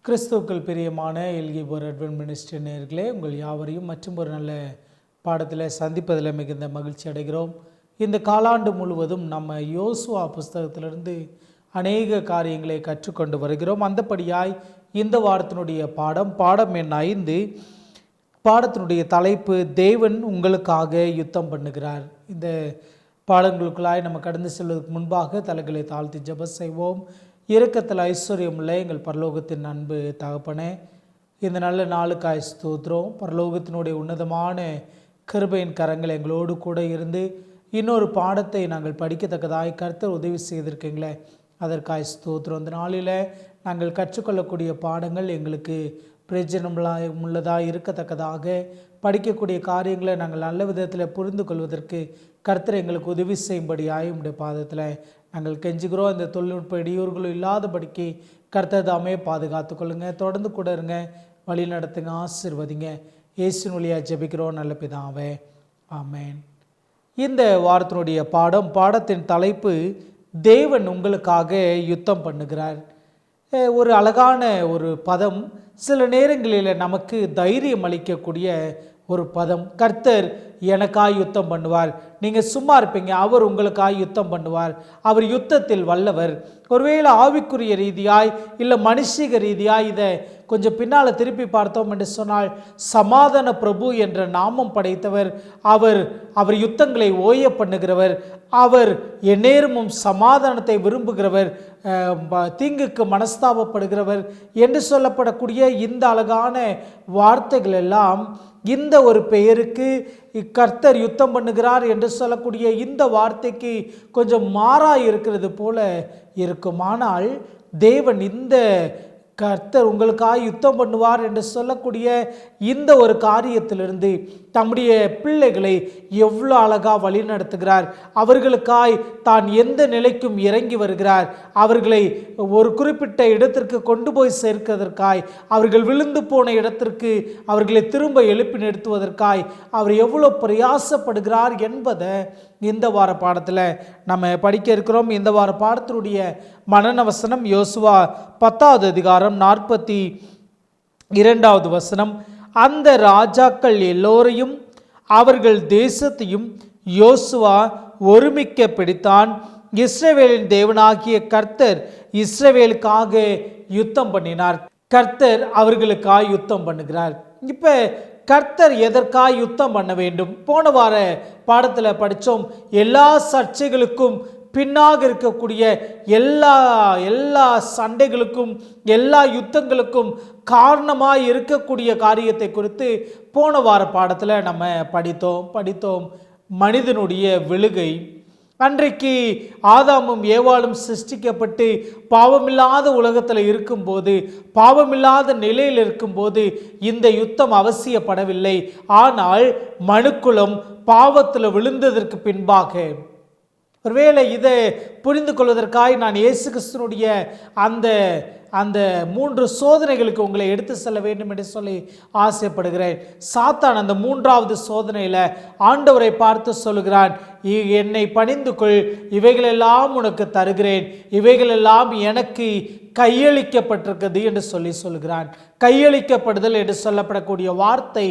கிறிஸ்துவுக்குள் பிரியமான எல்கிபோர் advent ministry நேயர்களே, உங்கள் யாவரையும் மற்றும் ஒரு நல்ல பாடத்தில் சந்திப்பதில் மிகுந்த மகிழ்ச்சி அடைகிறோம். இந்த காலாண்டு முழுவதும் நம்ம யோசுவா புஸ்தகத்திலிருந்து அநேக காரியங்களை கற்றுக்கொண்டு வருகிறோம். அந்தபடியாய் இந்த வாரத்தினுடைய பாடம் எண் 5. பாடத்தினுடைய தலைப்பு தேவன் உங்களுக்காக யுத்தம் பண்ணுகிறார். இந்த பாடங்களுக்குள்ளாய் நம்ம கடந்து செல்வதற்கு முன்பாக தலைகளை தாழ்த்தி ஜெபம் செய்வோம். இரக்கத்தில் ஐஸ்வர்யமுள்ள எங்கள் பரலோகத்தின் அன்பு தகப்பனே, இந்த நல்ல நாளுக்காய் ஸ்தோத்திரம். பரலோகத்தினுடைய உன்னதமான கிருபையின் கரங்கள் எங்களோடு கூட இருந்து இன்னொரு பாடத்தை நாங்கள் படிக்கத்தக்கதாய் கர்த்தர் உதவி செய்திருக்கீங்களே, அதற்காய் ஸ்தோத்திரம். இந்த நாளில் நாங்கள் கற்றுக்கொள்ளக்கூடிய பாடங்கள் எங்களுக்கு பிரயோஜனமுள்ளதாக இருக்கத்தக்கதாக படிக்கக்கூடிய காரியங்களை நாங்கள் நல்ல விதத்தில் புரிந்து கொள்வதற்கு கர்த்தர் எங்களுக்கு உதவி செய்யும்படியாய் உம்முடைய பாதத்தில் நாங்கள் கெஞ்சுகிறோம். இந்த தொழில்நுட்ப இடையூறுகளும் இல்லாதபடிக்கு கர்த்தர் தாமே பாதுகாத்து கொள்ளுங்க. தொடர்ந்து கூட இருங்க, வழி நடத்துங்க, ஆசீர்வதிங்க. இயேசுவின் வழியாக ஜெபிக்கிறோம் நல்ல பிதாவே, ஆமென். இந்த வாரத்தினுடைய பாடத்தின் தலைப்பு தேவன் உங்களுக்காக யுத்தம் பண்ணுகிறார். ஒரு அழகான ஒரு பதம், சில நேரங்களில் நமக்கு தைரியம் அளிக்கக்கூடிய ஒரு பதம். கர்த்தர் எனக்காய் யுத்தம் பண்ணுவார். நீங்கள் சும்மா இருப்பீங்க, அவர் உங்களுக்காய் யுத்தம் பண்ணுவார். அவர் யுத்தத்தில் வல்லவர். ஒருவேளை ஆவிக்குரிய ரீதியாய் இல்லை மனுஷிக ரீதியாய் இதை கொஞ்சம் பின்னால் திருப்பி பார்த்தோம் என்று சொன்னால், சமாதான பிரபு என்ற நாமம் படைத்தவர் அவர் யுத்தங்களை ஓய பண்ணுகிறவர். அவர் எந்நேரமும் சமாதானத்தை விரும்புகிறவர், தீங்குக்கு மனஸ்தாபப்படுகிறவர் என்று சொல்லப்படக்கூடிய இந்த அழகான வார்த்தைகள் எல்லாம் இந்த ஒரு பெயருக்கு கர்த்தர் யுத்தம் பண்ணுகிறார் என்று சொல்லக்கூடிய இந்த வார்த்தைக்கு கொஞ்சம் மாறாக இருக்கிறது போல இருக்கும். ஆனால் தேவன் இந்த கர்த்தர் உங்களுக்காக யுத்தம் பண்ணுவார் என்று சொல்லக்கூடிய இந்த ஒரு காரியத்திலிருந்து தம்முடைய பிள்ளைகளை எவ்வளோ அழகாக வழி நடத்துகிறார். அவர்களுக்காய் தான் எந்த நிலைக்கும் இறங்கி வருகிறார். அவர்களை ஒரு குறிப்பிட்ட இடத்திற்கு கொண்டு போய் சேர்க்கிறதற்காய், அவர்கள் விழுந்து போன இடத்திற்கு அவர்களை திரும்ப எழுப்பி நிறுத்துவதற்காய் அவர் எவ்வளோ பிரயாசப்படுகிறார் என்பதை இந்த வார பாடத்தில் நம்ம படிக்க இருக்கிறோம். இந்த வார பாடத்தினுடைய மனன வசனம் யோசுவா 10வது அதிகாரம் 42வது வசனம். அந்த ராஜாக்கள் எல்லோரையும் அவர்கள் தேசத்தையும் யோசுவா ஒருமிக்க பிடித்தான். இஸ்ரவேலின் தேவனாகிய கர்த்தர் இஸ்ரவேலுக்காக யுத்தம் பண்ணினார். கர்த்தர் அவர்களுக்காக யுத்தம் பண்ணுகிறார். இப்போ கர்த்தர் எதற்காக யுத்தம் பண்ண வேண்டும்? போன வார பாடத்தில் படித்தோம். எல்லா சர்ச்சைகளுக்கும் பின்னாக இருக்கக்கூடிய எல்லா சண்டைகளுக்கும் எல்லா யுத்தங்களுக்கும் காரணமாக இருக்கக்கூடிய காரியத்தை குறித்து போன வார பாடத்தில் நம்ம படித்தோம். மனிதனுடைய விழுகை. அன்றைக்கு ஆதாமும் ஏவாளும் சிருஷ்டிக்கப்பட்டு பாவமில்லாத உலகத்தில் இருக்கும்போது, பாவமில்லாத நிலையில் இருக்கும்போது இந்த யுத்தம் அவசியப்படவில்லை. ஆனால் மனுக்குலம் பாவத்தில் விழுந்ததற்கு பின்பாக, ஒருவேளை இதை புரிந்து கொள்வதற்காக நான் இயேசு கிறிஸ்துனுடைய அந்த 3 சோதனைகளுக்கு உங்களை எடுத்து செல்ல வேண்டும் என்று சொல்லி ஆசைப்படுகிறேன். சாத்தான் அந்த 3வது சோதனையில் ஆண்டவரை பார்த்து சொல்லுகிறான், என்னை பணிந்து கொள், இவைகளெல்லாம் உனக்கு தருகிறேன், இவைகளெல்லாம் எனக்கு கையளிக்கப்பட்டிருக்கிறது என்று சொல்லுகிறான். கையளிக்கப்படுதல் என்று சொல்லப்படக்கூடிய வார்த்தை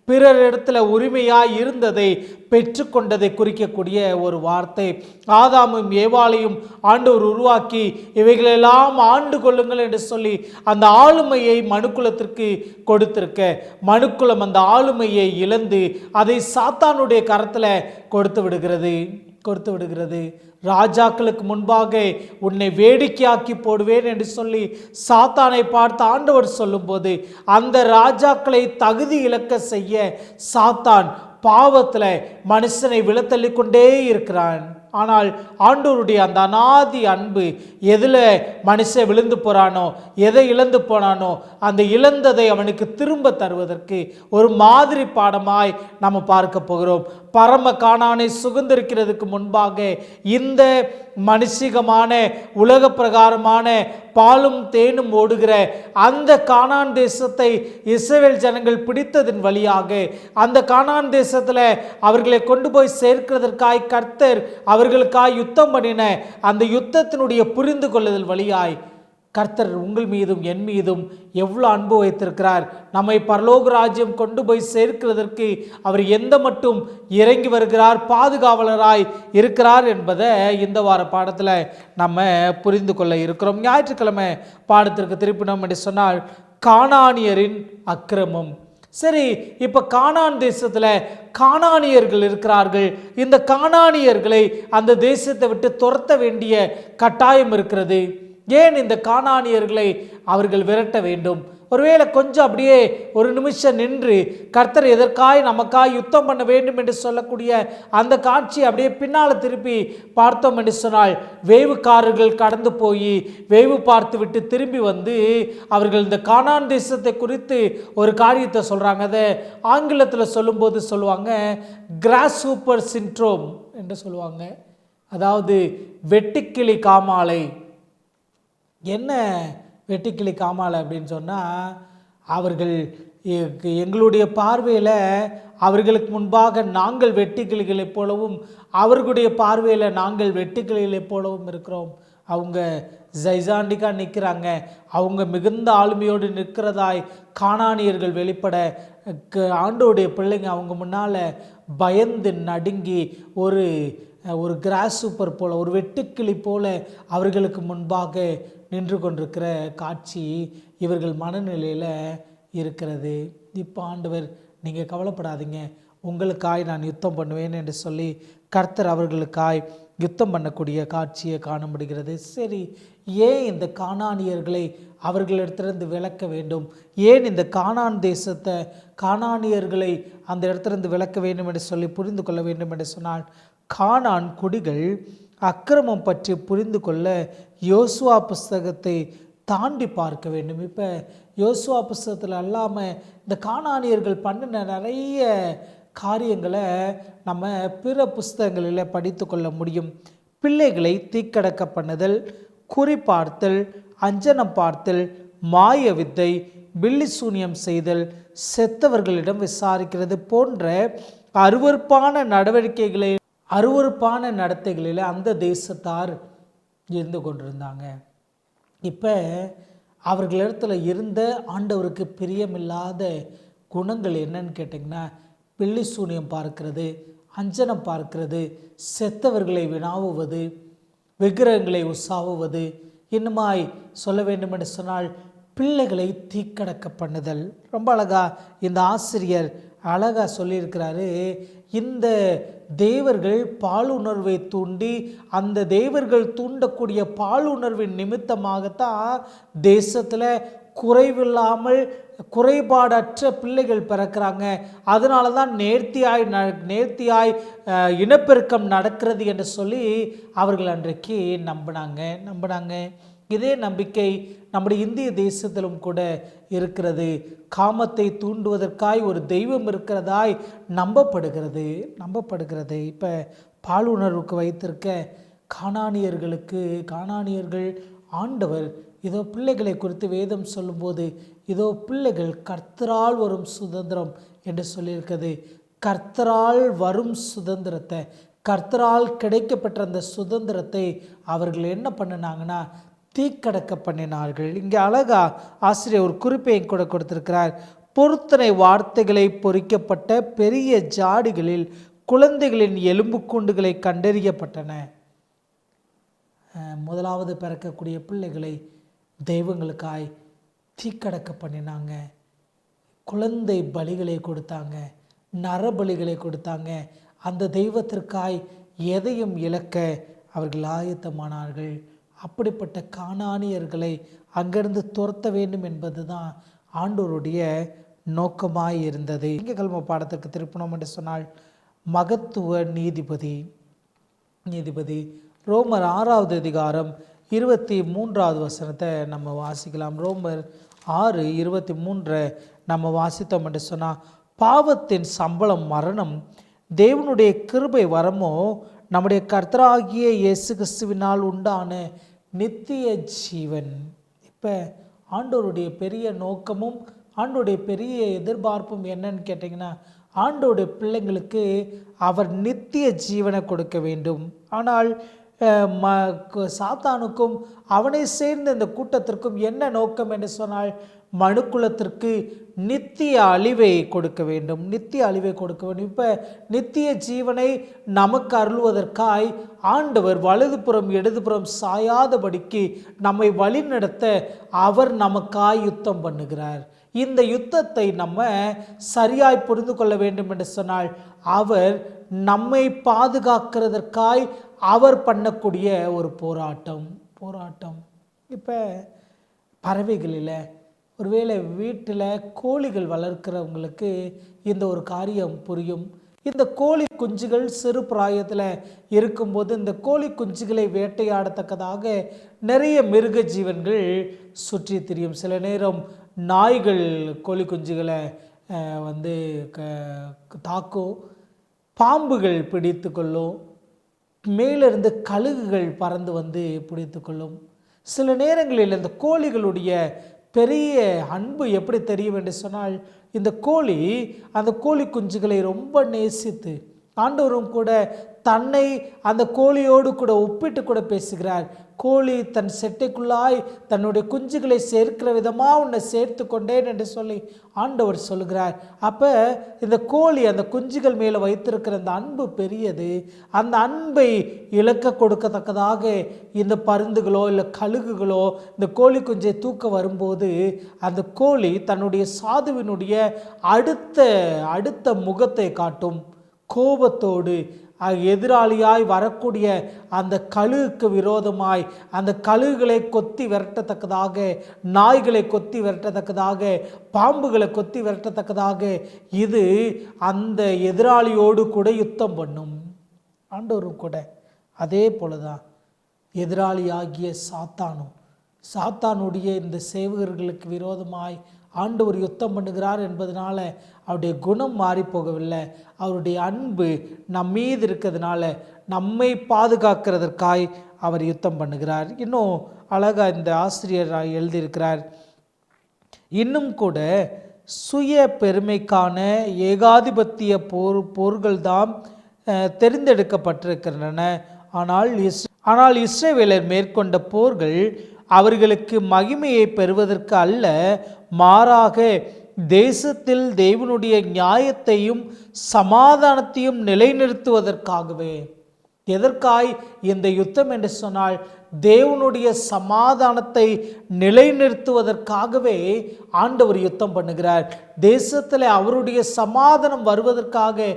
பிறர் இடத்துல உரிமையாய் இருந்ததை பெற்றுக்கொண்டதை குறிக்கக்கூடிய ஒரு வார்த்தை. ஆதாமும் ஏவாளையும் ஆண்டவர் உருவாக்கி இவைகளெல்லாம் ஆண்டு கொள்ளுங்கள் என்று சொல்லி அந்த ஆளுமையை மனுக்குலத்திற்கு கொடுத்திருக்க, மனுக்குலம் அந்த ஆளுமையை இழந்து அதை சாத்தானுடைய கரத்தில் கொடுத்து விடுகிறது. ராஜாக்களுக்கு முன்பாக உன்னை வேடிக்கையாக்கி போடுவேன் என்று சொல்லி சாத்தானை பார்த்து ஆண்டவர் சொல்லும்போது, அந்த ராஜாக்களை தகுதி இழக்க செய்ய சாத்தான் பாவத்தில் மனுஷனை விழத்தள்ளி கொண்டே இருக்கிறான். ஆனால் ஆண்டவருடைய அந்த அநாதி அன்பு, எதில் மனுஷன் விழுந்து போகிறானோ, எதை இழந்து போனானோ, அந்த இழந்ததை அவனுக்கு திரும்ப தருவதற்கு ஒரு மாதிரி பாடமாய் நம்ம பார்க்க போகிறோம். பரம கானானை சுகந்திருக்கிறதுக்கு முன்பாக இந்த மனுஷிகமான உலக பிரகாரமான பாலும் தேனும் ஓடுகிற அந்த கானான் தேசத்தை இஸ்ரவேல் ஜனங்கள் பிடித்ததின் வழியாக அந்த கானான் தேசத்தில் அவர்களை கொண்டு போய் சேர்க்கிறதற்காய் கர்த்தர் அவர்களுக்காய் யுத்தம் பண்ணின அந்த யுத்தத்தினுடைய புரிந்து கொள்ளுதல் வழியாய் கர்த்தர் உங்கள் மீதும் என் மீதும் எவ்வளோ அன்பு வைத்திருக்கிறார். நம்மை பரலோக ராஜ்யம் கொண்டு போய் சேர்க்கிறதற்கு அவர் எந்த மட்டும் இறங்கி வருகிறார், பாதுகாவலராய் இருக்கிறார் என்பதை இந்த வார பாடத்தில் நம்ம புரிந்து கொள்ள இருக்கிறோம். ஞாயிற்றுக்கிழமை பாடத்திற்கு திருப்பினோம் என்று சொன்னால் கானானியரின் அக்கிரமம். சரி, இப்போ கானான் தேசத்தில் கானானியர்கள் இருக்கிறார்கள். இந்த கானானியர்களை அந்த தேசத்தை விட்டு துரத்த வேண்டிய கட்டாயம் இருக்கிறது. ஏன் இந்த கானானியர்களை அவர்கள் விரட்ட வேண்டும்? ஒருவேளை கொஞ்சம் அப்படியே ஒரு நிமிஷம் நின்று கர்த்தர் எதற்காய் நமக்காய் யுத்தம் பண்ண வேண்டும் என்று சொல்லக்கூடிய அந்த காட்சி அப்படியே பின்னால் திருப்பி பார்த்தோம் என்று சொன்னால், வேவுக்காரர்கள் கடந்து போய் வேவு பார்த்து விட்டு திரும்பி வந்து அவர்கள் இந்த கானான் தேசத்தை குறித்து ஒரு காரியத்தை சொல்கிறாங்க. அதை ஆங்கிலத்தில் சொல்லும்போது சொல்லுவாங்க கிராஸ் ஹூப்பர் சிண்ட்ரோம் என்று சொல்லுவாங்க. அதாவது வெட்டுக்கிளி காமாலை. என்ன வெட்டுக்கிளி காமாலை அப்படின்னு சொன்னால், அவர்கள் எங்களுடைய பார்வையில் அவர்களுக்கு முன்பாக நாங்கள் வெட்டுக்கிளிகளைப் போலவும் அவர்களுடைய பார்வையில் நாங்கள் வெட்டுக்கிளிகளைப் போலவும் இருக்கிறோம். அவங்க ஜைசாண்டிக்காக நிற்கிறாங்க. அவங்க மிகுந்த ஆளுமையோடு நிற்கிறதாய் கானானியர்கள் வெளிப்பட ஆண்டோடைய பிள்ளைங்க அவங்க முன்னால் பயந்து நடுங்கி ஒரு கிராஸ் சூப்பர் போல, ஒரு வெட்டுக்கிளி போல அவர்களுக்கு முன்பாக நின்று கொண்டிருக்கிற காட்சி இவர்கள் மனநிலையில் இருக்கிறது. இப்போ ஆண்டவர், நீங்கள் கவலைப்படாதீங்க, உங்களுக்காய் நான் யுத்தம் பண்ணுவேன் என்று சொல்லி கர்த்தர் அவர்களுக்காய் யுத்தம் பண்ணக்கூடிய காட்சியை காண முடிகிறது. சரி, ஏன் இந்த கானானியர்களை அவர்களிடத்திலிருந்து விலக்க வேண்டும்? ஏன் இந்த கானான் தேசத்தை கானானியர்களை அந்த இடத்திலிருந்து விலக்க வேண்டும் என்று சொல்லி புரிந்து கொள்ள வேண்டும் என்று சொன்னால், கானான் குடிகள் அக்கிரமம் பற்றி புரிந்து கொள்ள யோசுவா புஸ்தகத்தை தாண்டி பார்க்க வேண்டும். இப்போ யோசுவா புஸ்தகத்தில் அல்லாமல் இந்த கானானியர்கள் பண்ணின நிறைய காரியங்களை நம்ம பிற புஸ்தகங்களில் படித்து கொள்ள முடியும். பிள்ளைகளை தீக்கடக்க பண்ணுதல், குறிப்பார்த்தல், அஞ்சனம் பார்த்தல், மாய வித்தை, பில்லி சூனியம் செய்தல், செத்தவர்களிடம் விசாரிக்கிறது போன்ற அருவருப்பான நடத்தைகளில் அந்த தேசத்தார் இருந்து கொண்டிருந்தாங்க. இப்போ அவர்களிடத்தில் இருந்த ஆண்டவருக்கு பிரியமில்லாத குணங்கள் என்னன்னு கேட்டிங்கன்னா, பில்லி சூனியம் பார்க்கிறது, அஞ்சனம் பார்க்கிறது, செத்தவர்களை வினாவுவது, விக்கிரகங்களை உசாவுவது, இன்னுமாய் சொல்ல வேண்டும் என்று சொன்னால் பிள்ளைகளை தீக்கடக்க பண்ணுதல். ரொம்ப அழகாக இந்த ஆசிரியர் அழகாக சொல்லியிருக்கிறாரு. இந்த தேவர்கள் பாலுணர்வை தூண்டி அந்த தேவர்கள் தூண்டக்கூடிய பாலுணர்வின் நிமித்தமாகத்தான் தேசத்தில் குறைபாடற்ற பிள்ளைகள் பிறக்கிறாங்க. அதனால தான் நேர்த்தியாய் இனப்பெருக்கம் நடக்கிறது என்று சொல்லி அவர்கள் அன்றைக்கு நம்பினாங்க. இதே நம்பிக்கை நம்முடைய இந்திய தேசத்திலும் கூட இருக்கிறது. காமத்தை தூண்டுவதற்காய் ஒரு தெய்வம் இருக்கிறதாய் நம்பப்படுகிறது. இப்போ பாலுணர்வுக்கு வைத்திருக்க கானானியர்கள் ஆண்டவர் இதோ பிள்ளைகளை குறித்து வேதம் சொல்லும்போது, இதோ பிள்ளைகள் கர்த்தரால் வரும் சுதந்திரம் என்று சொல்லியிருக்கிறது. கர்த்தரால் வரும் சுதந்திரத்தை, கர்த்தரால் கிடைக்கப்பட்ட அந்த சுதந்திரத்தை அவர்கள் என்ன பண்ணினாங்கன்னா தீக்கடக்க பண்ணினார்கள். இங்கே அழகா ஆசிரியர் ஒரு குறிப்பை கூட கொடுத்திருக்கிறார். பொருத்தனை வார்த்தைகளை பொறிக்கப்பட்ட பெரிய ஜாடிகளில் குழந்தைகளின் எலும்புக்கூண்டுகளை கண்டறியப்பட்டன. முதலாவது பிறக்கக்கூடிய பிள்ளைகளை தெய்வங்களுக்காய் தீக்கடக்க பண்ணினாங்க. குழந்தை பலிகளை கொடுத்தாங்க, நரபலிகளை கொடுத்தாங்க. அந்த தெய்வத்திற்காய் எதையும் இழக்க அவர்கள் ஆயத்தமானார்கள். அப்படிப்பட்ட கானானியர்களை அங்கிருந்து துரத்த வேண்டும் என்பது தான் ஆண்டவருடைய நோக்கமாய் இருந்தது. திங்கட்கிழமை பாடத்திற்கு திருப்பணம் என்று சொன்னால் மகத்துவ நீதிபதி ரோமர் 6வது அதிகாரம் 23வது வசனத்தை நம்ம வாசிக்கலாம். ரோமர் 6:23 நம்ம வாசித்தோம் என்று சொன்னால், பாவத்தின் சம்பளம் மரணம், தேவனுடைய கிருபை வரமோ நம்முடைய கர்த்தராகிய இயேசு கிறிஸ்துவினால் உண்டான நித்திய ஜீவன். இப்போ ஆண்டவருடைய பெரிய நோக்கமும் ஆண்டோடைய பெரிய எதிர்பார்ப்பும் என்னன்னு கேட்டிங்கன்னா, ஆண்டோடைய பிள்ளைங்களுக்கு அவர் நித்திய ஜீவனை கொடுக்க வேண்டும். ஆனால் சாத்தானுக்கும் அவனை சேர்ந்த இந்த கூட்டத்திற்கும் என்ன நோக்கம் என்று சொன்னால், மனுக்குலத்திற்கு நித்திய அழிவை கொடுக்க வேண்டும், நித்திய அழிவை கொடுக்க வேண்டும். இப்போ நித்திய ஜீவனை நமக்கு அருள்வதற்காய் ஆண்டவர் வலதுபுறம் இடதுபுறம் சாயாதபடிக்கு நம்மை வழிநடத்த அவர் நமக்காய் யுத்தம் பண்ணுகிறார். இந்த யுத்தத்தை நம்ம சரியாய் புரிந்து கொள்ள வேண்டும் என்று சொன்னால், அவர் நம்மை பாதுகாக்கிறதற்காய் அவர் பண்ணக்கூடிய ஒரு போராட்டம். இப்போ பறவைகளில் ஒருவேளை வீட்டில் கோழிகள் வளர்க்கிறவங்களுக்கு இந்த ஒரு காரியம் புரியும். இந்த கோழி குஞ்சுகள் சிறு பிராயத்தில் இருக்கும்போது இந்த கோழி குஞ்சுகளை வேட்டையாடத்தக்கதாக நிறைய மிருக ஜீவன்கள் சுற்றி திரியும். சில நேரம் நாய்கள் கோழி குஞ்சுகளை தாக்கும், பாம்புகள் பிடித்து கொள்ளும், மேலிருந்து கழுகுகள் பறந்து வந்து பிடித்து கொள்ளும். சில நேரங்களில் இந்த கோழிகளுடைய பெரிய அன்பு எப்படி தெரியும் என்று சொன்னால், இந்த கோழி அந்த கோழி குஞ்சுகளை ரொம்ப நேசித்து, ஆண்டவரும் கூட தன்னை அந்த கோழியோடு கூட ஒப்பிட்டு கூட பேசுகிறார். கோழி தன் செட்டைக்குள்ளாய் தன்னுடைய குஞ்சுகளை சேர்க்கிற விதமாக உன்னை சேர்த்து கொண்டேன் என்று சொல்லி ஆண்டவர் சொல்கிறார். அப்போ இந்த கோழி அந்த குஞ்சுகள் மேலே வைத்திருக்கிற அந்த அன்பு பெரியது. அந்த அன்பை இழக்க கொடுக்கத்தக்கதாக இந்த பருந்துகளோ இல்லை கழுகுகளோ இந்த கோழி குஞ்சை தூக்க வரும்போது அந்த கோழி தன்னுடைய சாதுவினுடைய அடுத்த முகத்தை காட்டும். கோபத்தோடு எதிராளியாய் வரக்கூடிய அந்த கழுகுக்கு விரோதமாய் அந்த கழுகுகளை கொத்தி விரட்டத்தக்கதாக, நாய்களை கொத்தி விரட்டத்தக்கதாக, பாம்புகளை கொத்தி விரட்டத்தக்கதாக இது அந்த எதிராளியோடு கூட யுத்தம் பண்ணும். ஆண்டவரும் கூட அதே போலதான் எதிராளியாகிய சாத்தானுடைய இந்த சேவகர்களுக்கு விரோதமாய் ஆண்டவர் யுத்தம் பண்ணுகிறார் என்பதனால அவருடைய குணம் மாறி போகவில்லை. அவருடைய அன்பு நம் மீது இருக்கிறதுனால நம்மை பாதுகாக்கிறதற்காய் அவர் யுத்தம் பண்ணுகிறார். இன்னும் அழகாக இந்த ஆசிரியர் எழுதியிருக்கிறார், இன்னும் கூட சுய பெருமைக்கான ஏகாதிபத்திய போர்கள் தான் தெரிந்தெடுக்கப்பட்டிருக்கின்றன. ஆனால் இஸ்ரவேலர் மேற்கொண்ட போர்கள் அவர்களுக்கு மகிமையை பெறுவதற்கு அல்ல, மாறாக தேசத்தில் தேவனுடைய நியாயத்தையும் சமாதானத்தையும் நிலைநிறுத்துவதற்காகவே. எதற்காய் இந்த யுத்தம் என்று சொன்னால், தேவனுடைய சமாதானத்தை நிலைநிறுத்துவதற்காகவே ஆண்டவர் யுத்தம் பண்ணுகிறார். தேசத்தில் அவருடைய சமாதானம் வருவதற்காக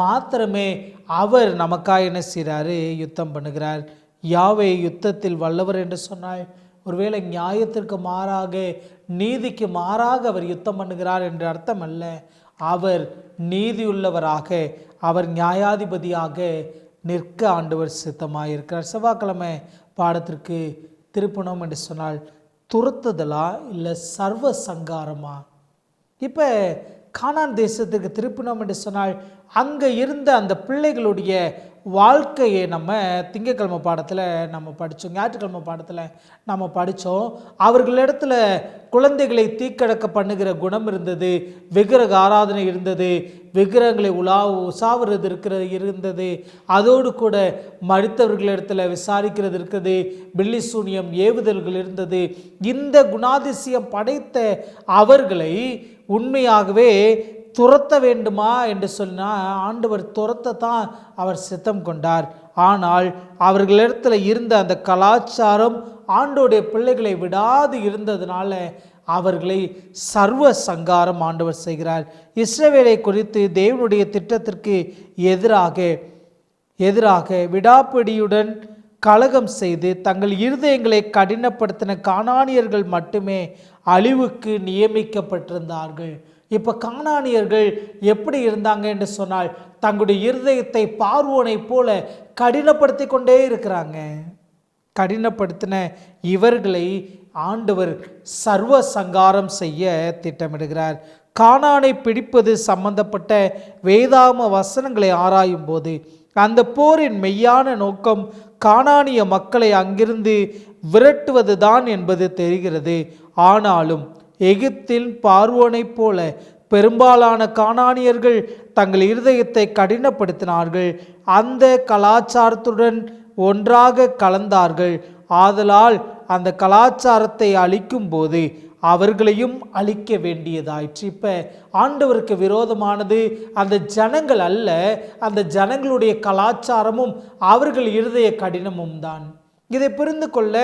மாத்திரமே அவர் நமக்காக என்ன செய்கிறாரு, யுத்தம் பண்ணுகிறார். யாவே யுத்தத்தில் வல்லவர் என்று சொன்னால், ஒருவேளை நியாயத்திற்கு மாறாக நீதிக்கு மாறாக அவர் யுத்தம் பண்ணுகிறார் என்று அர்த்தம் அல்ல. அவர் நீதியுள்ளவராக, அவர் நியாயாதிபதியாக நிற்க ஆண்டவர் சித்தமாயிருக்கிறார். செவ்வாய்க்கிழமை பாடத்திற்கு திருப்பணம் என்று சொன்னால், துரத்துதலா இல்லை சர்வ சங்காரமா? இப்போ கானான் தேசத்துக்கு திருப்பினோம் என்று சொன்னால், அங்கே இருந்த அந்த பிள்ளைகளுடைய வாழ்க்கையை நம்ம திங்கட்கிழமை பாடத்தில் நம்ம படித்தோம், ஞாயிற்றுக்கிழமை பாடத்தில் நம்ம படித்தோம். அவர்களிடத்தில் குழந்தைகளை தீக்கடக்க பண்ணுகிற குணம் இருந்தது, விக்கிரக ஆராதனை இருந்தது, விக்கிரகங்களை உசாவுறது இருந்தது, அதோடு கூட மரித்தவர்களிடத்தில் விசாரிக்கிறது இருக்கிறது, பில்லி சூனியம் ஏவுதல்கள் இருந்தது. இந்த குணாதிசயம் படைத்த அவர்களை உண்மையாகவே துரத்த வேண்டுமா என்று சொன்னால், ஆண்டவர் துரத்தத்தான் அவர் சித்தம் கொண்டார். ஆனால் அவர்களிடத்தில் இருந்த அந்த கலாச்சாரம் ஆண்டோடைய பிள்ளைகளை விடாது இருந்ததுனால அவர்களை சர்வ சங்காரம் ஆண்டவர் செய்கிறார். இஸ்ரவேலை குறித்து தேவனுடைய திட்டத்திற்கு எதிராக விடாப்பிடியுடன் கலகம் செய்து தங்கள் இருதயங்களை கடினப்படுத்தின கானானியர்கள் மட்டுமே அழிவுக்கு நியமிக்கப்பட்டிருந்தார்கள். இப்போ கானானியர்கள் எப்படி இருந்தாங்க என்று சொன்னால், தங்களுடைய இருதயத்தை பார்வோனை போல கடினப்படுத்தி கொண்டே இருக்கிறாங்க. கடினப்படுத்தின இவர்களை ஆண்டவர் சர்வ சங்காரம் செய்ய திட்டமிடுகிறார். கானானை பிடிப்பது சம்பந்தப்பட்ட வேதாகம வசனங்களை ஆராயும் போது அந்த போரின் மெய்யான நோக்கம் கானானிய மக்களை அங்கிருந்து விரட்டுவதுதான் என்பது தெரிகிறது. ஆனாலும் எகிப்தில் பார்வோனைப் போல பெரும்பாலான கானானியர்கள் தங்கள் இருதயத்தை கடினப்படுத்தினார்கள். அந்த கலாச்சாரத்துடன் ஒன்றாக கலந்தார்கள். ஆதலால் அந்த கலாச்சாரத்தை அழிக்கும் போது அவர்களையும் அழிக்க வேண்டியதாயிற்று. இப்போ ஆண்டவருக்கு விரோதமானது அந்த ஜனங்கள் அல்ல, அந்த ஜனங்களுடைய கலாச்சாரமும் அவர்கள் இருதய கடினமும் தான். இதை புரிந்து கொள்ள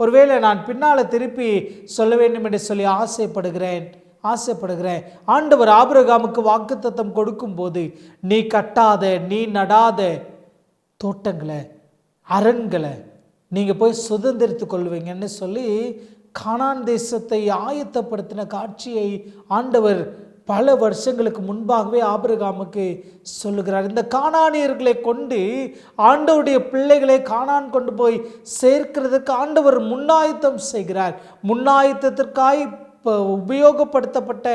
ஒருவேளை நான் பின்னால் திருப்பி சொல்ல வேண்டும் என்று சொல்லி ஆசைப்படுகிறேன். ஆண்டவர் ஆபிரகாமுக்கு வாக்குத்தத்தம் கொடுக்கும்போது, நீ கட்டாத நீ நடாத தோட்டங்களை அரண்களை நீங்கள் போய் சுதந்திரித்து கொள்வீங்கன்னு சொல்லி கானான் தேசத்தை ஆயத்தப்படுத்தின காட்சியை ஆண்டவர் பல வருஷங்களுக்கு முன்பாகவே ஆபிரகாமுக்கு சொல்லுகிறார். இந்த கானானியர்களை கொண்டு ஆண்டவருடைய பிள்ளைகளை கானான் கொண்டு போய் சேர்க்கிறதுக்கு ஆண்டவர் முன்னாயத்தம் செய்கிறார். முன்னாயத்தத்திற்காய் உபயோகப்படுத்தப்பட்ட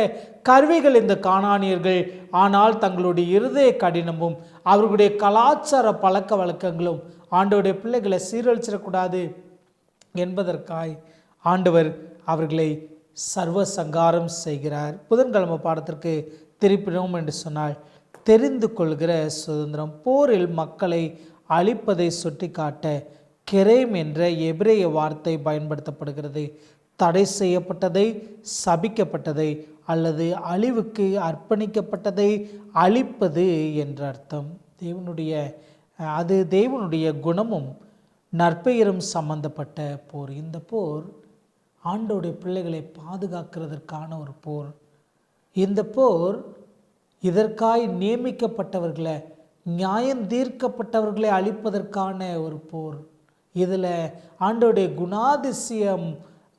கருவிகள் இந்த கானானியர்கள். ஆனால் தங்களுடைய இருதய கடினமும் அவர்களுடைய கலாச்சார பழக்க வழக்கங்களும் ஆண்டவருடைய பிள்ளைகளை சீரழிச்சிடக்கூடாது என்பதற்காய் ஆண்டவர் அவர்களை சர்வ சங்காரம் செய்கிறார். புதன்கிழமை பாடத்திற்கு திருப்பினோம் என்று சொன்னால், தெரிந்து கொள்கிற சுதந்திரம். போரில் மக்களை அழிப்பதை சுட்டி காட்ட கெரேம் என்ற எபிரேய வார்த்தை பயன்படுத்தப்படுகிறது. தடை செய்யப்பட்டதை, சபிக்கப்பட்டதை அல்லது அழிவுக்கு அர்ப்பணிக்கப்பட்டதை அழிப்பது என்ற அர்த்தம். தேவனுடைய குணமும் நற்பெயரும் சம்பந்தப்பட்ட போர். இந்த போர் ஆண்டோடைய பிள்ளைகளை பாதுகாக்கிறதற்கான ஒரு போர். இந்த போர் இதற்காய் நியமிக்கப்பட்டவர்களை, நியாயம் தீர்க்கப்பட்டவர்களை அழிப்பதற்கான ஒரு போர். இதில் ஆண்டோடைய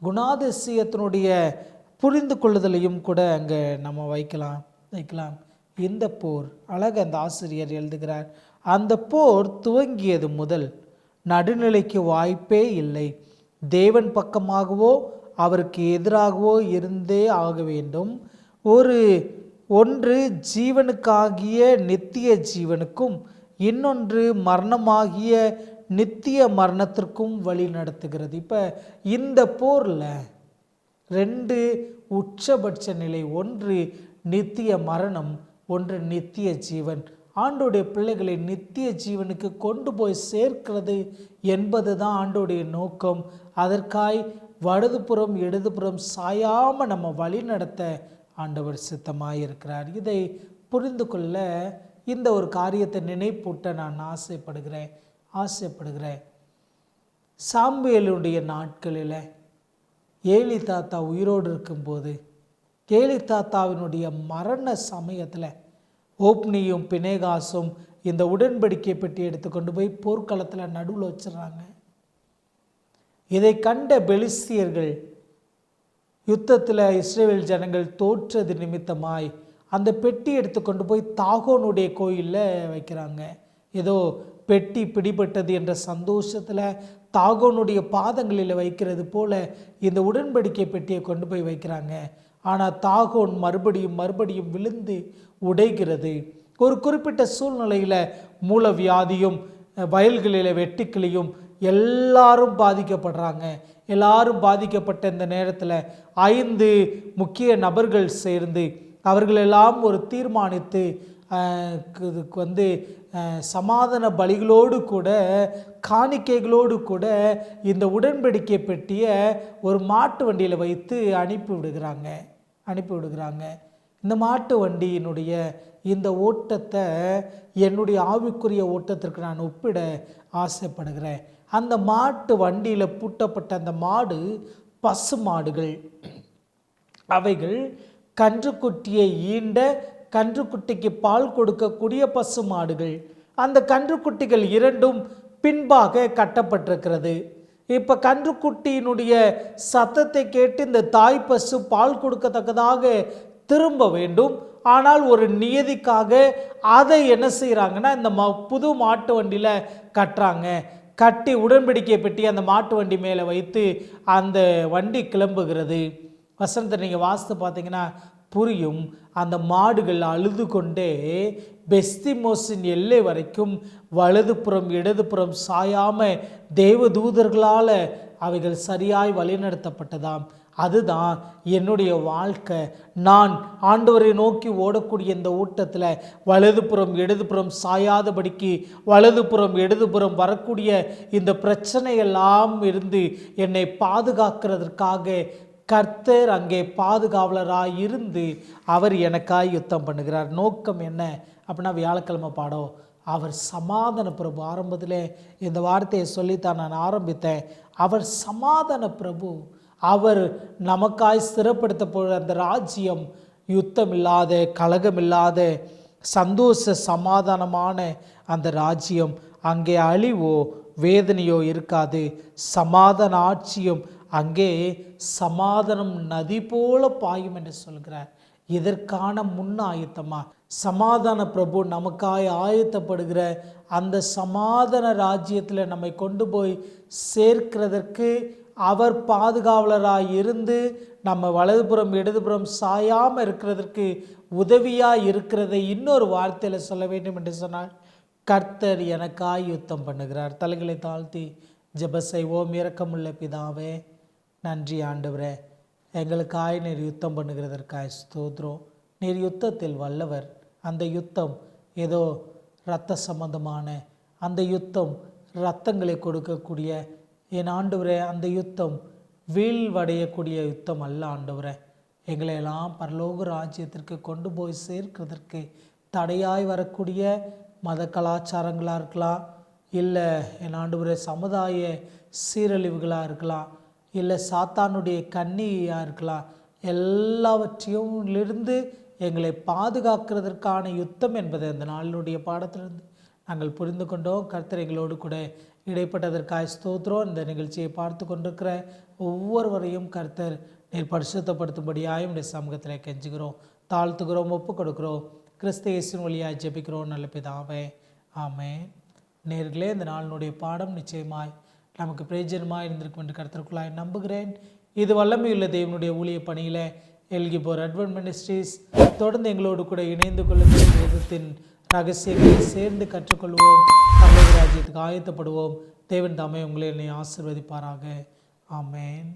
குணாதிசயத்தினுடைய புரிந்து கொள்ளுதலையும் கூட அங்கே நம்ம வைக்கலாம். இந்த போர் அழகாக அந்த ஆசிரியர் எழுதுகிறார். அந்த போர் துவங்கியது முதல் நடுநிலைக்கு வாய்ப்பே இல்லை. தேவன் பக்கமாகவோ அவருக்கு எதிராகவோ இருந்தே ஆக வேண்டும். ஒன்று ஜீவனுக்காகிய நித்திய ஜீவனுக்கும் இன்னொன்று மரணமாகிய நித்திய மரணத்திற்கும் வழி நடத்துகிறது. இப்போ இந்த போரில் 2 உச்சபட்ச நிலை, ஒன்று நித்திய மரணம், ஒன்று நித்திய ஜீவன். ஆண்டோடைய பிள்ளைகளை நித்திய ஜீவனுக்கு கொண்டு போய் சேர்க்கிறது என்பது தான் ஆண்டோடைய நோக்கம். அதற்காய் வலதுபுறம் இடதுபுறம் சாயாமல் நம்ம வழி நடத்த ஆண்டவர் சித்தமாயிருக்கிறார். இதை புரிந்து கொள்ள இந்த ஒரு காரியத்தை நினைப்பூட்ட நான் ஆசைப்படுகிறேன். சாமுவேலுடைய நாட்களில் ஏலி தாத்தா உயிரோடு இருக்கும்போது, ஏலி தாத்தாவினுடைய மரண சமயத்தில் ஓப்னியும் பினேகாசும் இந்த உடன்படிக்கை பெட்டி எடுத்துக்கொண்டு போய் போர்க்களத்தில் நடுவில் வச்சிடறாங்க. இதை கண்ட பெலிஸ்தியர்கள் யுத்தத்தில் இஸ்ரேல் ஜனங்கள் தோற்றது நிமித்தமாய் அந்த பெட்டி எடுத்துக்கொண்டு போய் தாகோனுடைய கோயிலில் வைக்கிறாங்க. ஏதோ பெட்டி பிடிபட்டது என்ற சந்தோஷத்தில் தாகோனுடைய பாதங்களில் வைக்கிறது போல இந்த உடன்படிக்கை பெட்டியை கொண்டு போய் வைக்கிறாங்க. ஆனால் தாகோன் மறுபடியும் விழுந்து உடைகிறது. ஒரு குறிப்பிட்ட சூழ்நிலையில் மூலவியாதியும் வயல்களில் வெட்டுக்கிளியும் எல்லாரும் பாதிக்கப்படுறாங்க. எல்லாரும் பாதிக்கப்பட்ட இந்த நேரத்தில் 5 முக்கிய நபர்கள் சேர்ந்து அவர்களெல்லாம் ஒரு தீர்மானித்து சமாதான பலிகளோடு கூட காணிக்கைகளோடு கூட இந்த உடன்படிக்கை பெட்டியை ஒரு மாட்டு வண்டியில் வைத்து அனுப்பி விடுகிறாங்க. இந்த மாட்டு வண்டியினுடைய இந்த ஓட்டத்தை என்னுடைய ஆவிக்குரிய ஓட்டத்திற்கு நான் ஒப்பிட ஆசைப்படுகிறேன். அந்த மாட்டு வண்டியில் பூட்டப்பட்ட அந்த மாடு பசு மாடுகள். அவைகள் கன்றுக்குட்டியை ஈண்ட கன்றுக்குட்டிக்கு பால் கொடுக்கக்கூடிய பசு மாடுகள். அந்த கன்றுக்குட்டிகள் 2ம் பின்பாக கட்டப்பட்டிருக்கிறது. இப்போ கன்றுக்குட்டியினுடைய சத்தத்தை கேட்டு இந்த தாய் பசு பால் கொடுக்கத்தக்கதாக திரும்ப வேண்டும். ஆனால் ஒரு நியதிக்காக அதை என்ன செய்கிறாங்கன்னா இந்த புது மாட்டு வண்டியில் கட்டி உடன்படிக்கை பெட்டி அந்த மாட்டு வண்டி மேலே வைத்து அந்த வண்டி கிளம்புகிறது. வசனத்தை நீங்கள் வாசித்து பார்த்தீங்கன்னா புரியும். அந்த மாடுகள் அழுது கொண்டே பெஸ்திமோஸின் எல்லை வரைக்கும் வலதுபுறம் இடதுபுறம் சாயாம தேவதூதர்களால் அவைகள் சரியாய் வழிநடத்தப்பட்டதாம். அதுதான் என்னுடைய வாழ்க்கை. நான் ஆண்டவரை நோக்கி ஓடக்கூடிய இந்த ஓட்டத்தில் வலதுபுறம் இடதுபுறம் சாயாதபடிக்கு, வலதுபுறம் இடதுபுறம் வரக்கூடிய இந்த பிரச்சனையெல்லாம் இருந்து என்னை பாதுகாக்கிறதற்காக கர்த்தர் அங்கே பாதுகாவலராக இருந்து அவர் எனக்காய் யுத்தம் பண்ணுகிறார். நோக்கம் என்ன அப்படின்னா, வியாழக்கிழமை பாடம் அவர் சமாதான பிரபு. ஆரம்பத்தில் இந்த வார்த்தையை சொல்லித்தான் நான் ஆரம்பித்தேன். அவர் சமாதான பிரபு. அவர் நமக்காய் ஸ்திரப்படுத்த போகிற அந்த ராஜ்யம் யுத்தம் இல்லாத, கலகம் இல்லாத, சந்தோஷ சமாதானமான அந்த ராஜ்யம். அங்கே அழிவோ வேதனையோ இருக்காது. சமாதான ஆட்சியும் அங்கே சமாதானம் நதி போல பாயும் என்று சொல்கிறார். இதற்கான முன்னாயத்தமா சமாதான பிரபு நமக்காய் ஆயத்தப்படுகிற அந்த சமாதான ராஜ்யத்தில் நம்மை கொண்டு போய் சேர்க்கிறதற்கு அவர் பாதுகாவலராக இருந்து நம்ம வலதுபுறம் இடதுபுறம் சாயாமல் இருக்கிறதற்கு உதவியாக இருக்கிறதை இன்னொரு வார்த்தையில் சொல்ல வேண்டும் என்று சொன்னால், கர்த்தர் எனக்காய் யுத்தம் பண்ணுகிறார். தலைகளை தாழ்த்தி ஜெப செய்வோம். இரக்கமுள்ள பிதாவே, நன்றி ஆண்டவரே, எங்களுக்காய் நீர் யுத்தம் பண்ணுகிறதற்காய் ஸ்தோத்திரம். நீர் யுத்தத்தில் வல்லவர். அந்த யுத்தம் ஏதோ இரத்த சம்பந்தமான அந்த யுத்தம், இரத்தங்களை கொடுக்கக்கூடிய என் ஆண்டவரே, அந்த யுத்தம் வீழ்வடையக்கூடிய யுத்தம் அல்ல ஆண்டவரே. எங்களையெல்லாம் பரலோக ராஜ்யத்திற்கு கொண்டு போய் சேர்க்கிறதற்கு தடையாய் வரக்கூடிய மத கலாச்சாரங்களாக இருக்கலாம், இல்லை என் ஆண்டவரே சமுதாய சீரழிவுகளாக இருக்கலாம், இல்லை சாத்தானுடைய கண்ணியாக இருக்கலாம். எல்லாவற்றையும் இருந்து எங்களை பாதுகாக்கிறதற்கான யுத்தம் என்பதை அந்த நாளினுடைய பாடத்திலிருந்து நாங்கள் புரிந்து கொண்டோம். கர்த்தர் எங்களோடு கூட இடைப்பட்டதற்காக ஸ்தோத்திரம். இந்த நிகழ்ச்சியை பார்த்து கொண்டிருக்கிற ஒவ்வொருவரையும் கர்த்தர் நீர் பரிசுத்தப்படுத்தும்படியாக இந்த சமூகத்தில் கெஞ்சுகிறோம், தாழ்த்துகிறோம், ஒப்பு கொடுக்கிறோம். கிறிஸ்து இயேசுவின் வழியாக ஜெபிக்கிறோம் நல்ல பிதாவே, ஆமென். நேர்களே, இந்த நாளினுடைய பாடம் நிச்சயமாய் நமக்கு பிரயோஜனமாக இருந்திருக்கும் என்று கர்த்தருக்குள்ளாய் நம்புகிறேன். இது வல்லமையுள்ள தேவனுடைய ஊழிய பணியில் எல்கிபோர் அட்வென்ட் மினிஸ்ட்ரீஸ். தொடர்ந்து எங்களோடு கூட இணைந்து கொள்ளுங்கள். வேதத்தின் ரகசியங்களை சேர்ந்து கற்றுக்கொள்வோம். தமிழக ராஜ்யத்துக்கு ஆயத்தப்படுவோம். தேவன் தாமே உங்களை என்னை ஆசீர்வதிப்பாராக. ஆமென்.